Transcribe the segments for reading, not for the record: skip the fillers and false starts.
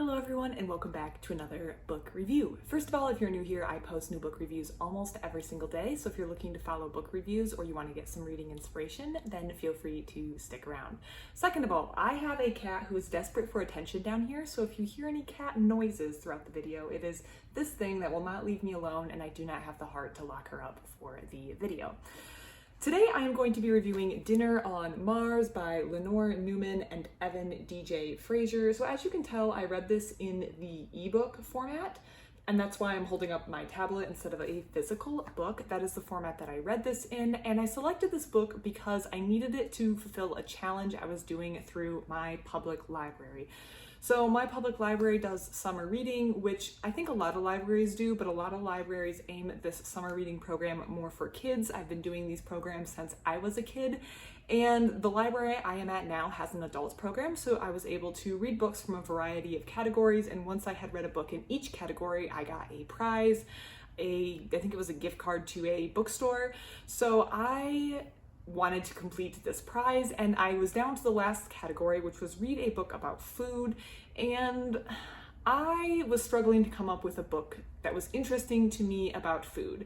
Hello everyone and welcome back to another book review. First of all, if you're new here, I post new book reviews almost every single day, so if you're looking to follow book reviews or you want to get some reading inspiration, then feel free to stick around. Second of all, I have a cat who is desperate for attention down here, so if you hear any cat noises throughout the video, it is this thing that will not leave me alone, and I do not have the heart to lock her up for the video. Today I am going to be reviewing Dinner on Mars by Lenore, Newman, and Evan DJ Fraser. So as you can tell, I read this in the ebook format, and that's why I'm holding up my tablet instead of a physical book. That is the format that I read this in, and I selected this book because I needed it to fulfill a challenge I was doing through my public library. So my public library does summer reading, which I think a lot of libraries do, but a lot of libraries aim this summer reading program more for kids. I've been doing these programs since I was a kid, and the library I am at now has an adults program, so I was able to read books from a variety of categories, and once I had read a book in each category, I got a prize. I think it was a gift card to a bookstore. So I wanted to complete this prize, and I was down to the last category, which was read a book about food, and I was struggling to come up with a book that was interesting to me about food.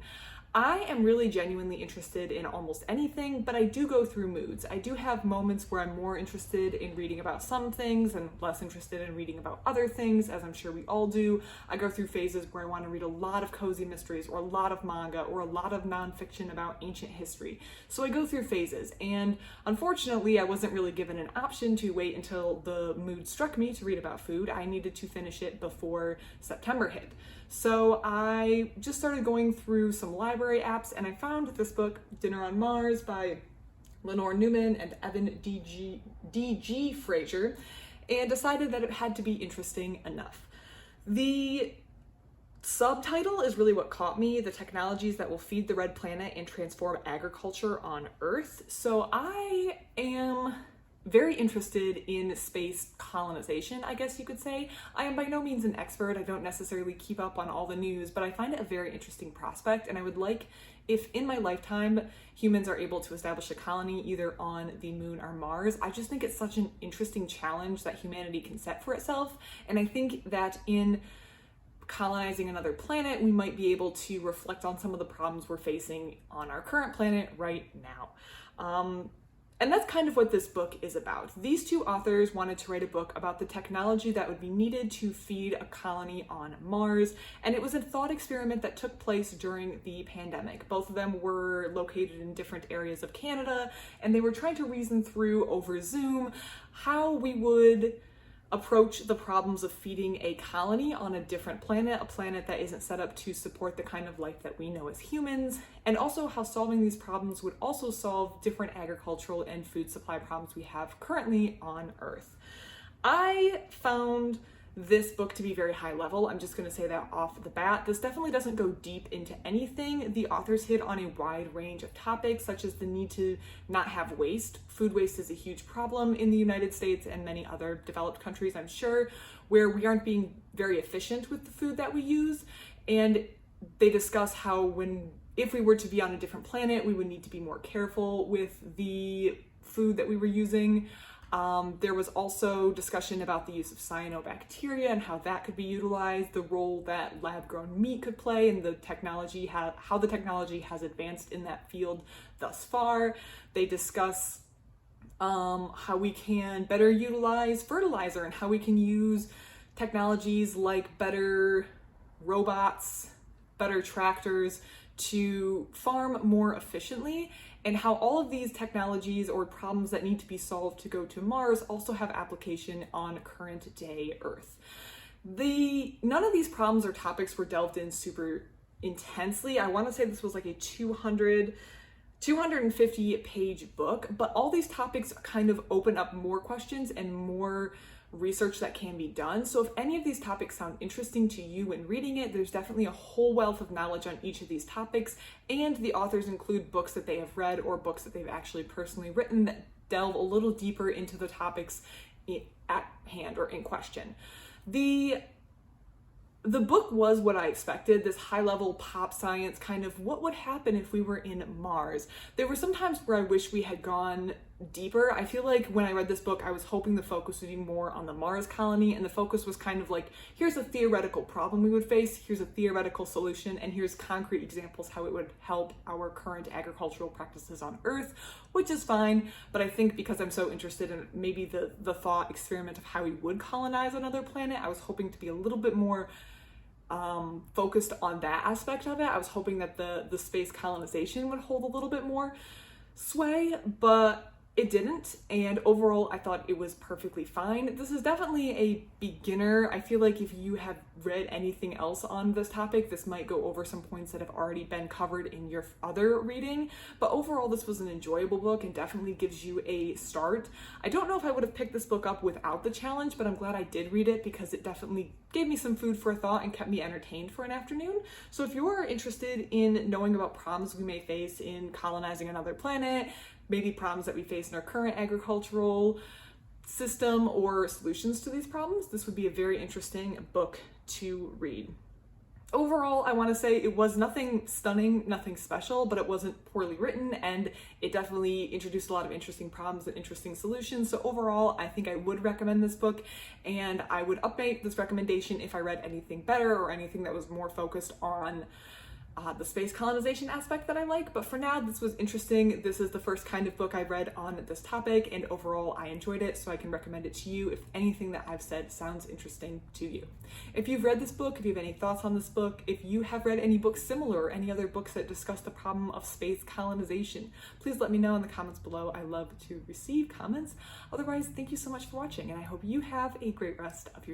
I am really genuinely interested in almost anything, but I do go through moods. I do have moments where I'm more interested in reading about some things and less interested in reading about other things, as I'm sure we all do. I go through phases where I want to read a lot of cozy mysteries or a lot of manga or a lot of nonfiction about ancient history. So I go through phases, and unfortunately I wasn't really given an option to wait until the mood struck me to read about food. I needed to finish it before September hit. So I just started going through some library apps, and I found this book, Dinner on Mars by Lenore, Newman, and Evan DJ Fraser, and decided that it had to be interesting enough. The subtitle is really what caught me: the technologies that will feed the red planet and transform agriculture on Earth. So I am very interested in space colonization, I guess you could say. I am by no means an expert. I don't necessarily keep up on all the news, but I find it a very interesting prospect, and I would like if in my lifetime humans are able to establish a colony either on the moon or Mars. I just think it's such an interesting challenge that humanity can set for itself, and I think that in colonizing another planet, we might be able to reflect on some of the problems we're facing on our current planet right now. And that's kind of what this book is about. These two authors wanted to write a book about the technology that would be needed to feed a colony on Mars, and it was a thought experiment that took place during the pandemic. Both of them were located in different areas of Canada, and they were trying to reason through over Zoom how we would approach the problems of feeding a colony on a different planet, a planet that isn't set up to support the kind of life that we know as humans, and also how solving these problems would also solve different agricultural and food supply problems we have currently on Earth. I found this book to be very high level. I'm just going to say that off the bat. This definitely doesn't go deep into anything. The authors hit on a wide range of topics, such as the need to not have waste. Food waste is a huge problem in the United States and many other developed countries, I'm sure, where we aren't being very efficient with the food that we use. And they discuss how if we were to be on a different planet, we would need to be more careful with the food that we were using. There was also discussion about the use of cyanobacteria and how that could be utilized, the role that lab-grown meat could play, and how the technology has advanced in that field thus far. They discuss how we can better utilize fertilizer and how we can use technologies like better robots, better tractors to farm more efficiently, and how all of these technologies or problems that need to be solved to go to Mars also have application on current day Earth. None of these problems or topics were delved in super intensely. I want to say this was like a 250 page book, but all these topics kind of open up more questions and more research that can be done. So if any of these topics sound interesting to you when reading it, there's definitely a whole wealth of knowledge on each of these topics, and the authors include books that they have read or books that they've actually personally written that delve a little deeper into the topics at hand or in question. The book was what I expected, this high-level pop science kind of what would happen if we were in Mars. There were some times where I wish we had gone deeper. I feel like when I read this book, I was hoping the focus would be more on the Mars colony, and the focus was kind of like, here's a theoretical problem we would face, here's a theoretical solution, and here's concrete examples how it would help our current agricultural practices on Earth, which is fine. But I think because I'm so interested in maybe the thought experiment of how we would colonize another planet, I was hoping to be a little bit more focused on that aspect of it. I was hoping that the space colonization would hold a little bit more sway, but it didn't, and overall I thought it was perfectly fine. This is definitely a beginner. I feel like if you have read anything else on this topic, this might go over some points that have already been covered in your other reading, but overall this was an enjoyable book and definitely gives you a start. I don't know if I would have picked this book up without the challenge, but I'm glad I did read it because it definitely gave me some food for thought and kept me entertained for an afternoon. So if you're interested in knowing about problems we may face in colonizing another planet, maybe problems that we face in our current agricultural system or solutions to these problems, this would be a very interesting book to read. Overall, I want to say it was nothing stunning, nothing special, but it wasn't poorly written, and it definitely introduced a lot of interesting problems and interesting solutions. So overall, I think I would recommend this book, and I would update this recommendation if I read anything better or anything that was more focused on the space colonization aspect that I like. But for now, this was interesting. This is the first kind of book I read on this topic, and overall I enjoyed it, so I can recommend it to you if anything that I've said sounds interesting to you. If you've read this book, if you have any thoughts on this book, if you have read any books similar or any other books that discuss the problem of space colonization, please let me know in the comments below. I love to receive comments. Otherwise, thank you so much for watching, and I hope you have a great rest of your day.